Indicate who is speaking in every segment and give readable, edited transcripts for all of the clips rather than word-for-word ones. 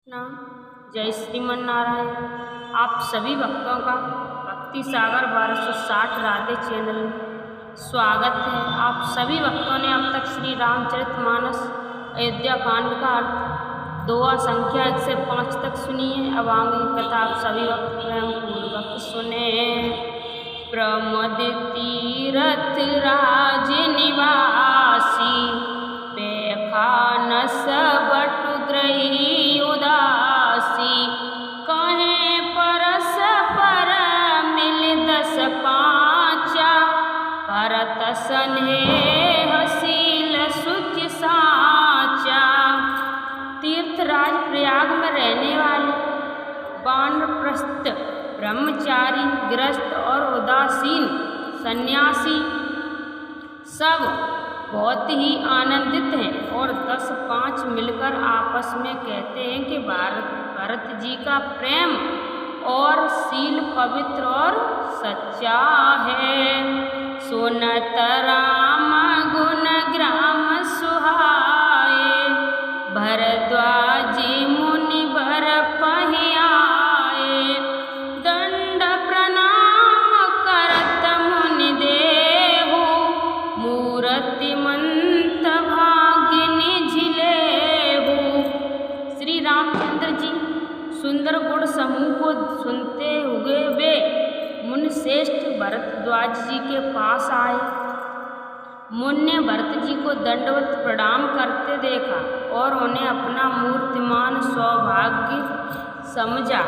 Speaker 1: नाम जय श्रीमन नारायण। आप सभी भक्तों का भक्ति सागर 1260 राधे चैनल में स्वागत है। आप सभी भक्तों ने अब तक श्री रामचरितमानस अयोध्या कांड का अर्थ दोहा संख्या 1 से 5 तक सुनी है। अब आगे कथा आप सभी भक्त प्रेम पूर्वक सुने। प्रमद तीरथ राज निवासी पैखानस बटुग्रही उदासी कहे परस पर मिल 10 पाँचा भरत स्नेह शील सुच साचा। तीर्थराज प्रयाग में रहने वाले वानप्रस्थ ब्रह्मचारी गृहस्थ और उदासीन सन्यासी सब बहुत ही आनंदित हैं और 10-5 मिलकर आपस में कहते हैं कि भरत जी का प्रेम और शील पवित्र और सच्चा है। सुनत राम गुण ग्राम सुहाए भरद्वाजी मुनि बर पहियाए। दंड प्रणाम करत मुनि देहु मूर्तिमंत भाग्य झिलेहु। श्री रामचंद्र जी सुंदर गुण समूह को सुनते हुए वे मुनि श्रेष्ठ भरद्वाज जी के पास आए। मुनि ने भरत जी को दंडवत प्रणाम करते देखा और उन्हें अपना मूर्तिमान सौभाग्य समझा।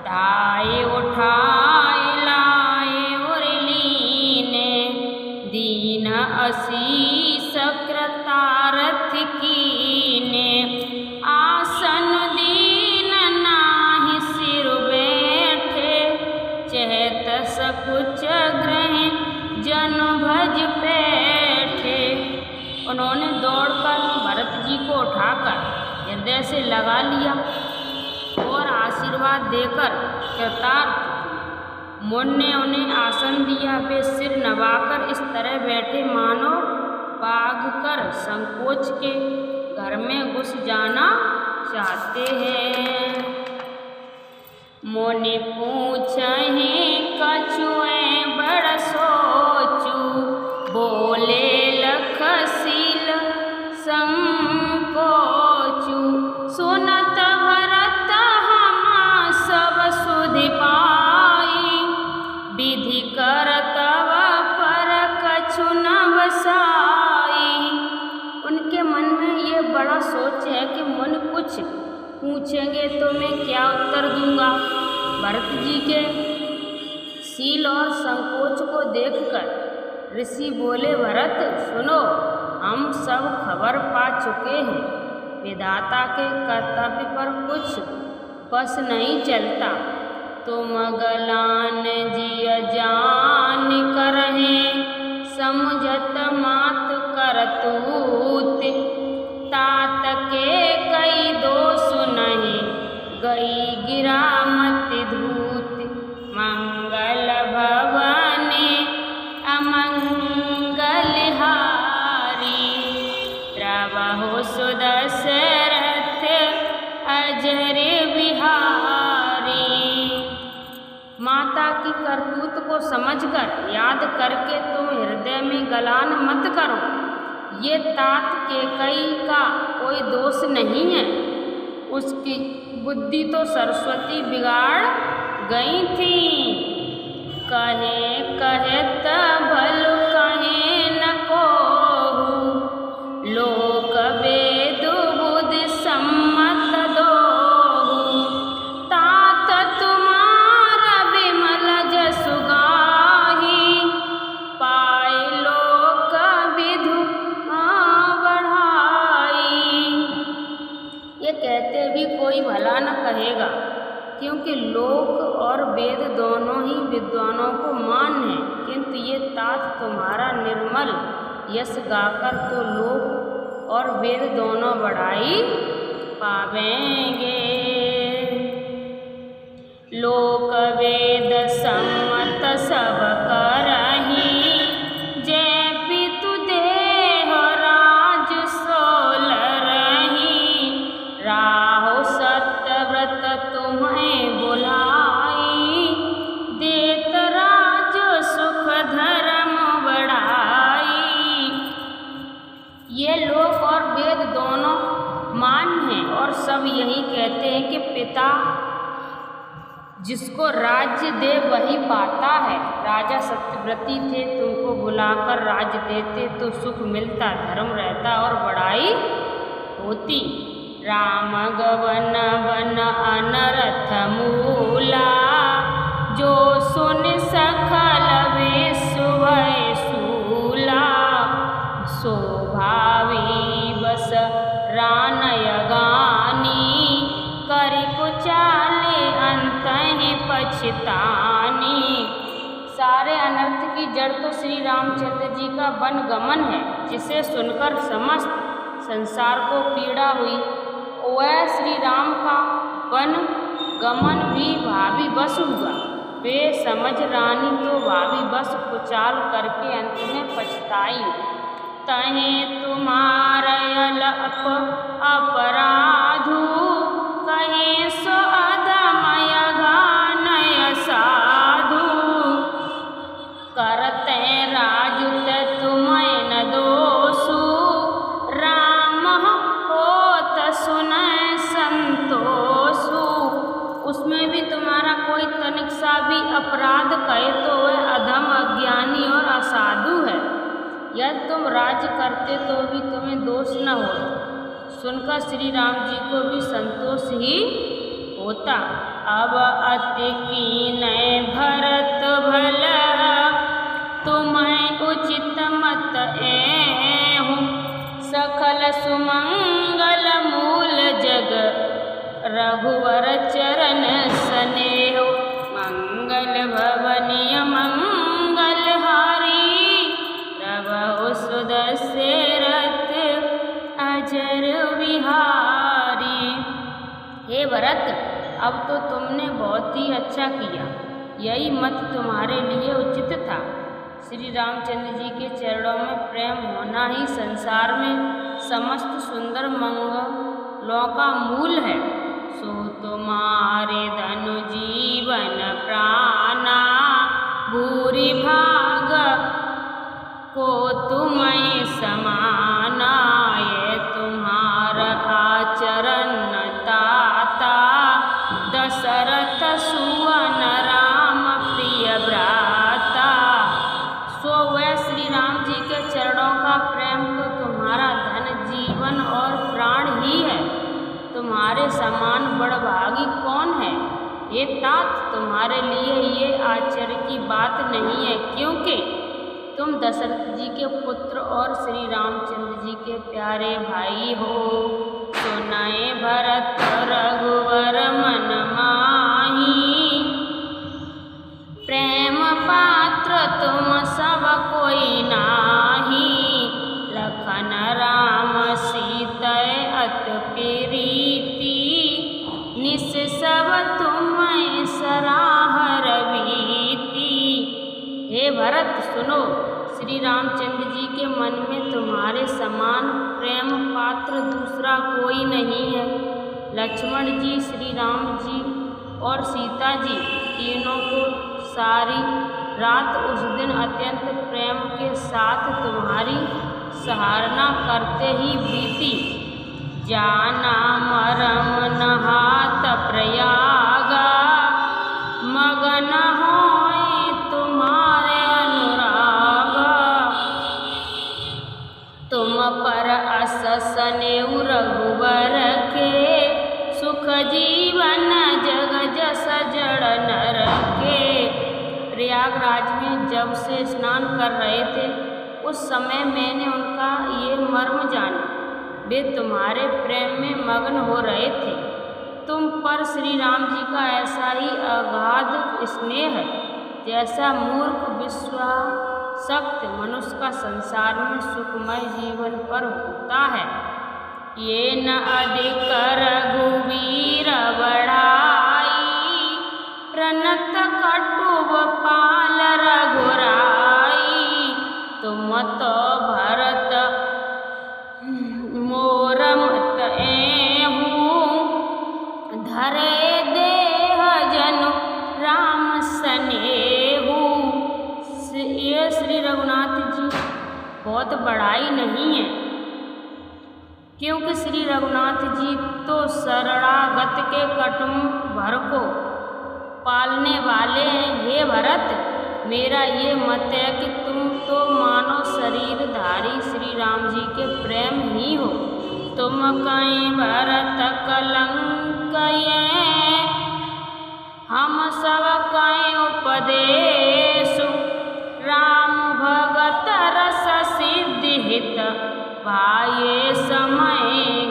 Speaker 1: ढाए उठाए लाए और लीने दीन असीस कृतारथ कीने। आसन दीन नाहि सिर बैठे चहत सकुच ग्रह जन भज बैठे। उन्होंने दौड़कर भरत जी को उठाकर हृदय से लगा लिया और आशीर्वाद देकर कृतार्थ। मुनि ने उन्हें आसन दिया। वे सिर नवाकर इस तरह बैठे मानो भाग कर संकोच के घर में घुस जाना चाहते हैं। मुनि पूछहि कछुए बड़ सोचू बोले लख शील संकोचू। सुनत भरत हम सब सुधि पाई विधि करतव पर कछु न बसाई। उनके मन में ये बड़ा सोच है कि मुनि कुछ पूछेंगे तो मैं क्या उत्तर दूंगा। भरत जी के शील और संकोच को देखकर ऋषि बोले, भरत सुनो, हम सब खबर पा चुके हैं। विधाता के कर्तव्य पर कुछ बस नहीं चलता। तुम गलान जिय जान करहे समुझत मात करतूत। तात के कई दोष नहीं गई गिरामति धूत। मंगल भवने अमंगल हारी द्रवहु सुदशरथ अजर बिहारी। माता की करतूत को समझकर याद करके तुम हृदय में गलान मत करो। ये तात केकई का कोई दोष नहीं है। उसकी बुद्धि तो सरस्वती बिगाड़ गई थी। कहे कहत भलु कहे न कोहु लोक वेद बुद्धि सम्मत दोहु। तात तुम्हारा विमल जसु गाही पाए लोक विधु बढ़ाई। ये कहते भी कोई भला न कहेगा क्योंकि लोक और वेद दोनों ही विद्वानों को मान्य है। किंतु ये तात तुम्हारा निर्मल यश गाकर तो लोक और वेद दोनों बढ़ाई पावेंगे। लोक वेद सम्मत सब करही जय पितु देह राज सोल रही। राहु सत्य सब यही कहते हैं कि पिता जिसको राज्य दे वही पाता है। राजा सत्यव्रती थे, तुमको बुलाकर राज्य देते तो सुख मिलता, धर्म रहता और बड़ाई होती। राम गवन वन अनरथ मूला, जो सुन सकल विश्व भय सूला। स्वभावी बस रानय गानी, करि कुचाले अंतहि पछतानी। सारे अनर्थ की जड़ तो श्री रामचंद्र जी का वन गमन है, जिसे सुनकर समस्त संसार को पीड़ा हुई। वह श्री राम का वन गमन भी भावी बस हुआ। वे समझ रानी तो भावी बस कुचाल करके अंत में पछताई। तहें तुम्हारयल अपराधु, कहें सो अधमय घानय साधु। करते राजुत तुम्हें न दोषु, राम होत सुनय संतोषु। उसमें भी तुम्हारा कोई तनिक सा भी अपराध कहे तो वह अधम, अज्ञानी और असाधु है। यदि तुम राज्य करते तो भी तुम्हें दोष न होता, सुनकर श्री राम जी को भी संतोष ही होता। अब अति कीनय भरत भल, तुम्हें उचित मत एहु। सकल सुमंगल मूल जग, रघुवर चरण स्नेहु। मंगल भवनीय मंगल हारी, प्रभु सुदशरथ अजर विहारी। हे भरत, अब तो तुमने बहुत ही अच्छा किया, यही मत तुम्हारे लिए उचित था। श्री रामचंद्र जी के चरणों में प्रेम होना ही संसार में समस्त सुंदर मंगलों का मूल है। सो तुम्हारे धनु जीवन प्राणा, भूरि भाग को तुम्हें समाना। ये तुम्हारा आचरण ताता, दशरथ सुवन राम प्रिय भ्राता। सो वह श्री राम जी के चरणों का प्रेम तो तुम्हारा धन जीवन और प्राण ही है। तुम्हारे समान बड़भागी कौन है? ये तात, तुम्हारे लिए ये आश्चर्य की बात नहीं है, क्योंकि तुम दशरथ जी के पुत्र और श्री रामचंद्र जी के प्यारे भाई हो। सुनय भरत रघुवर मन माही, प्रेम पात्र तुम सब कोई नाही। लखन राम सीता अत प्रीति, निस सब तुम्हें सराहर बीती। हे भरत सुनो, श्री रामचंद्र जी के मन में तुम्हारे समान प्रेम पात्र दूसरा कोई नहीं है। लक्ष्मण जी, श्री राम जी और सीता जी तीनों को सारी रात उस दिन अत्यंत प्रेम के साथ तुम्हारी सराहना करते ही बीती। जाना मरम नहात प्रयागा, मगन होए तुम्हारे अनुरागा। तुम पर अस स्नेहु रघुवर के, सुख जीवन जग जस जड़ नर के। प्रयागराज में जब से स्नान कर रहे थे, उस समय मैंने उनका ये मर्म जाना। वे तुम्हारे प्रेम में मग्न हो रहे थे। तुम पर श्री राम जी का ऐसा ही अगाध स्नेह है, जैसा मूर्ख विश्वासक्त मनुष्य का संसार में सुखमय जीवन पर होता है। ये न अधिक रघुवीर बढ़ाई, प्रणत कटुब पाल रघुराई। तुम तो भरत मोर मत एहू, धरे देह जनु राम स्नेहू। ये श्री रघुनाथ जी बहुत बड़ाई नहीं है, क्योंकि श्री रघुनाथ जी तो शरणागत के कुटुंब भर को पालने वाले हैं। हे भरत, मेरा ये मत है कि तुम तो मानव शरीरधारी श्री राम जी के प्रेम ही हो। तुम कहीं भरत कलंक ये, हम सब कहीं उपदेश। राम भगत रस सिद्धि हित, भाये समय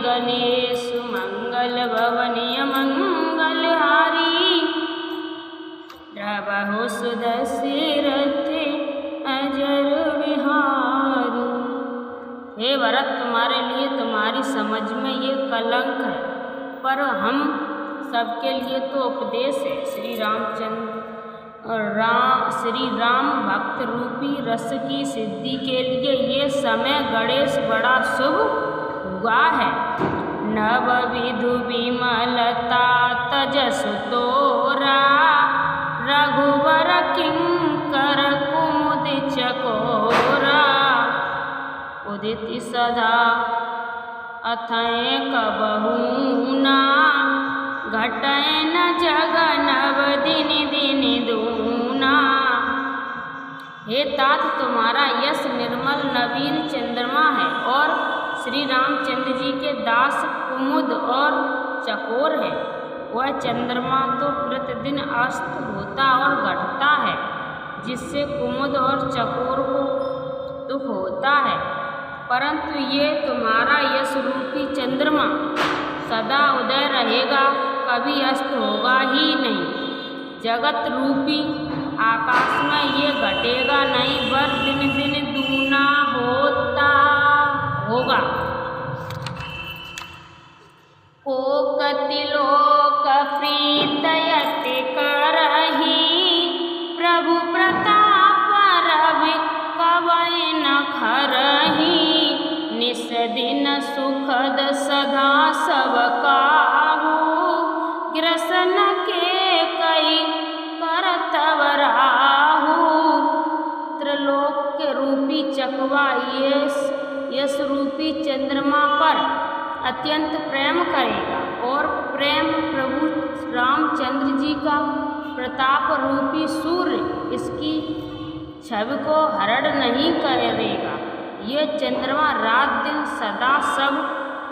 Speaker 1: गणेश। मंगल भवनीय मंगल हारी, प्रभु सुदशरथ अजर बिहारी। हे भरत, तुम्हारे लिए तुम्हारी समझ में ये कलंक है, पर हम सबके लिए तो उपदेश है। श्री राम भक्त रूपी रस की सिद्धि के लिए ये समय गणेश बड़ा शुभ हुआ है। नव विधु विमलता तजसु तोरा, रघुवर किंकर कुमुद चकोरा। उदित सदा अथय कबहू ना, घटय न जग नव दिन दिन दूना। हे तात, तुम्हारा यश निर्मल नवीन चंद्रमा है और श्री रामचंद्र जी के दास कुमुद और चकोर है। वह चंद्रमा तो प्रतिदिन अस्त होता और घटता है, जिससे कुमुद और चकोर को दुख होता है, परंतु ये तुम्हारा यश रूपी चंद्रमा सदा उदय रहेगा, कभी अस्त होगा ही नहीं। जगत रूपी आकाश में ये घटेगा नहीं, वर दिन दिन दूना होता होगा। कोकति लोक प्रीतयति करही, प्रभु प्रताप रवि कवि न खरही। निस दिन सुखद सदा सब काहू, ग्रसन के कई करतव राहू। त्रिलोक के रूपी चकवा यश रूपी चंद्रमा पर अत्यंत प्रेम करेगा और प्रेम प्रभु रामचंद्र जी का प्रताप रूपी सूर्य इसकी छवि को हरण नहीं करेगा। ये चंद्रमा रात दिन सदा सब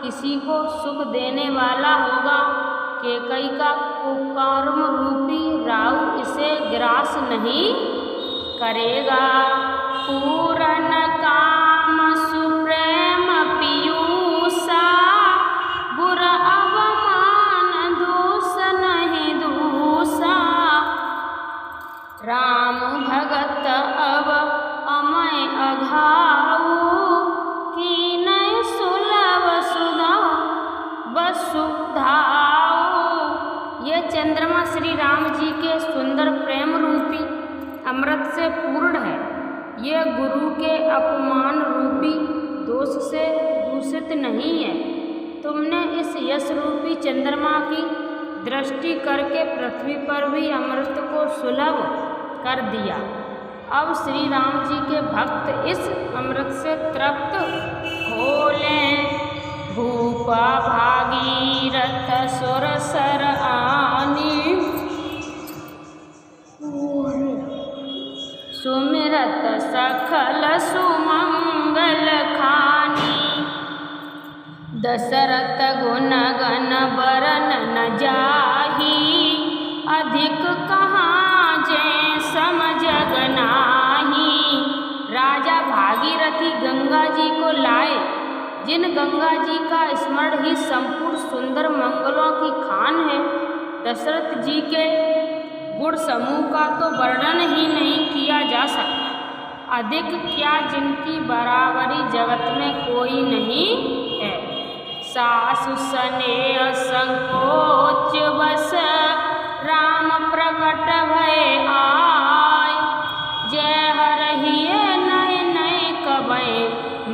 Speaker 1: किसी को सुख देने वाला होगा। केकई का कुकर्म रूपी राहु इसे ग्रास नहीं करेगा। पूरन काम सुप्रेम पीयूषा, गुर अवमान दोष नहीं दूषा। राम भगत अब अमय अघाऊ, कीनय सुलभ सुधा वसुधाऊ। ये चंद्रमा श्री राम जी के सुंदर प्रेम रूपी अमृत से पूर्ण है। ये गुरु के अपमान रूपी दोष से दूषित नहीं है। तुमने इस यश रूपी चंद्रमा की दृष्टि करके पृथ्वी पर भी अमृत को सुलभ कर दिया। अब श्री राम जी के भक्त इस अमृत से तृप्त हो लें। भूपा भागीरथ सुर सर आनी, सुमिरत सखल सुमंगल खानी। दशरथ गुण गण बरन न जाही, अधिक कहाँ जय सम जग नाही। राजा भागीरथी गंगा जी को लाए, जिन गंगा जी का स्मरण ही संपूर्ण सुंदर मंगलों की खान है। दशरथ जी के गुण समूह का तो वर्णन ही नहीं किया जा सकता। अधिक क्या, जिनकी बराबरी जगत में कोई नहीं है। सासु स्नेह संकोच बस, राम प्रकट भय आय। जय हरहिए नय नय कबय,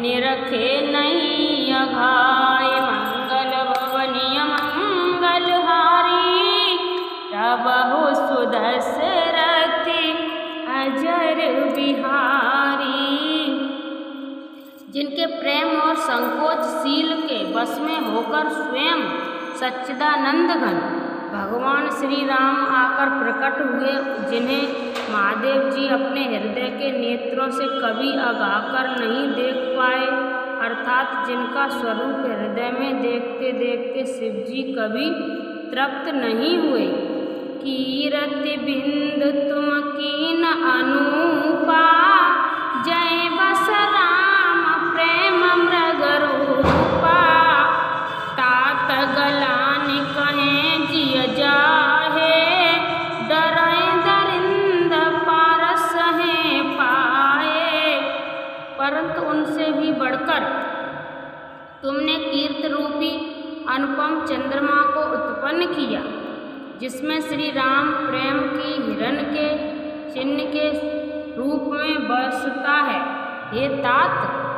Speaker 1: निरखे नहीं अघाय। मंगल भवनीय मंगल हारी, प्रभु सुदशरथ अजर बिहारी। जिनके प्रेम और संकोचशील के दिवस में होकर स्वयं सच्चिदानंद घन भगवान श्री राम आकर प्रकट हुए, जिन्हें महादेव जी अपने हृदय के नेत्रों से कभी अगाकर नहीं देख पाए, अर्थात जिनका स्वरूप हृदय में देखते देखते शिव जी कभी तृप्त नहीं हुए। कीरति बिंद तुम कीन अनूपा, जय बस राम प्रेम मृग रूपा, तात गलानि कहें जिय जाहे, डरै दरिंद पारस हैं पाए। परंतु उनसे भी बढ़कर तुमने कीर्त रूपी अनुपम चंद्रमा को उत्पन्न किया, जिसमें श्री राम प्रेम की हिरण के चिन्ह के रूप में बसता है। हे तात,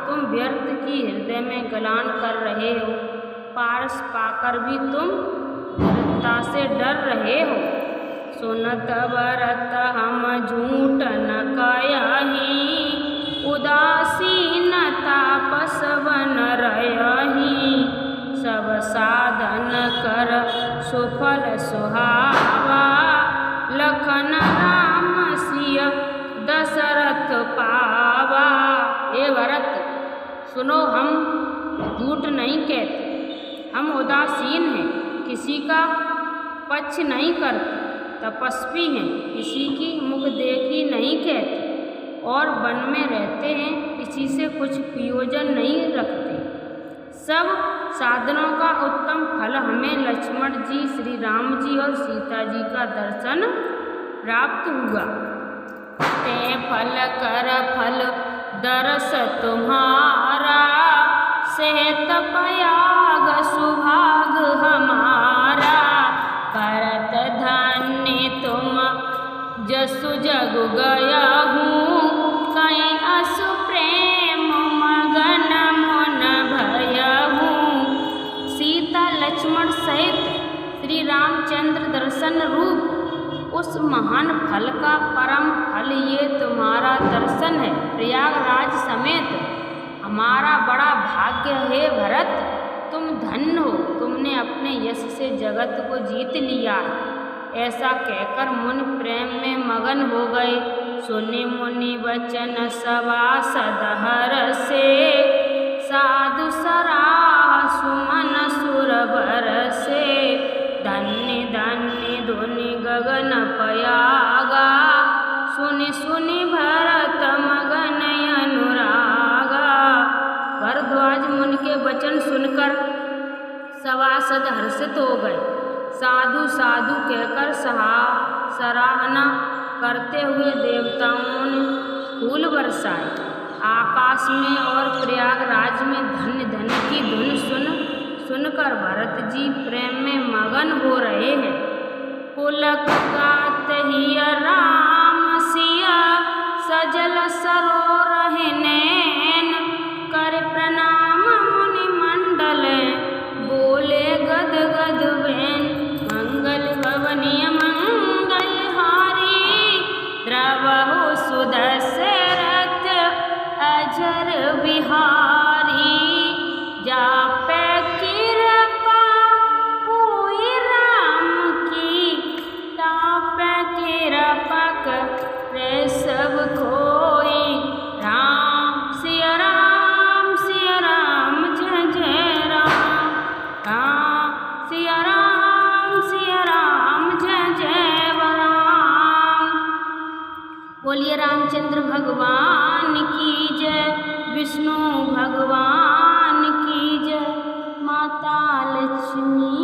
Speaker 1: तुम व्यर्थ की हृदय में गलान कर रहे हो, पारस पाकर भी तुम दृढ़ता से डर रहे हो। सुनत बरत हम झूठ न कयहि, उदासीन तापस बन रहहि, सब साधन कर सुफल सुहावा, लखन राम सिय दशरथ पावा। हे भरत, सुनो, हम झूठ नहीं कहते, हम उदासीन हैं, किसी का पक्ष नहीं करते, तपस्वी हैं, किसी की मुख देखी नहीं कहते, और वन में रहते हैं, किसी से कुछ प्रयोजन नहीं रखते। सब साधनों का उत्तम फल हमें लक्ष्मण जी, श्री राम जी और सीता जी का दर्शन प्राप्त हुआ। ते फल कर फल दरस तुम्हारा, सेत पयाग सुभाग हमारा, करत धन्य तुम जसु जग गया हूँ, कहीं असु प्रेम मगन मन भया हूँ। सीता लक्ष्मण सहित श्री रामचंद्र दर्शन रूप उस महान फल का परम फल ये तुम्हारा दर्शन है। प्रयागराज समेत हमारा बड़ा भाग्य है भरत, तुम धन्य हो, तुमने अपने यश से जगत को जीत लिया। ऐसा कहकर मुनि प्रेम में मगन हो गए। सुनि मुनि वचन सभासद हर्षे, साधु सराह सुमन सुर बरसे, धन्य धन्य धुनि गगन पयागा, सुनि सुनि भरत मगन अनुरागा। भरद्वाज मुनि के वचन सुनकर सभासद हर्षित हो गए। साधु साधु कहकर सराहना करते हुए देवताओं ने फूल बरसाए। आकाश में और प्रयागराज में धन्य धन्य की धुन सुनकर भरत जी प्रेम में मगन हो रहे हैं। पुलक गात हिय राम सिया, सजल सरोरह नैन, कर प्रणाम मुनि मंडल, बोले गद गद बैन। मंगल भवनीय मंगल हारी, द्रवहु सुदशरथ अजर बिहारी। जापै कृपा हुई राम की, तापै कृपा करे सब कोई। राम सिया राम जय जय राम, राम सिया राम जय जय राम। बोलिए रामचंद्र भगवान की जय, विष्णु भगवान की जय, माता लक्ष्मी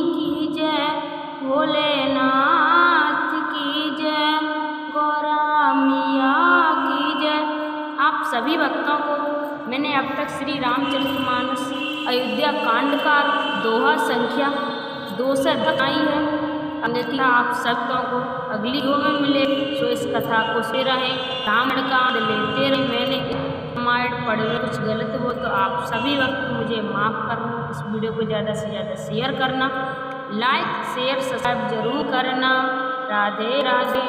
Speaker 1: की जय, भोलेनाथ की जय, गौरा मैया की जय। आप सभी भक्तों को मैंने अब तक श्री रामचरितमानस अयोध्या कांड का दोहा संख्या 2 से बताई है। अन्यथा आप सबों को अगली वीडियो में मिले, तो इस कथा को सुनते रहें, रामायण का आनंद लेते रहें। मैंने रामायण पढ़े कुछ गलत हो तो आप सभी वक्त मुझे माफ़ करना। इस वीडियो को ज़्यादा से ज़्यादा शेयर करना, लाइक शेयर सब्सक्राइब जरूर करना। राधे राधे।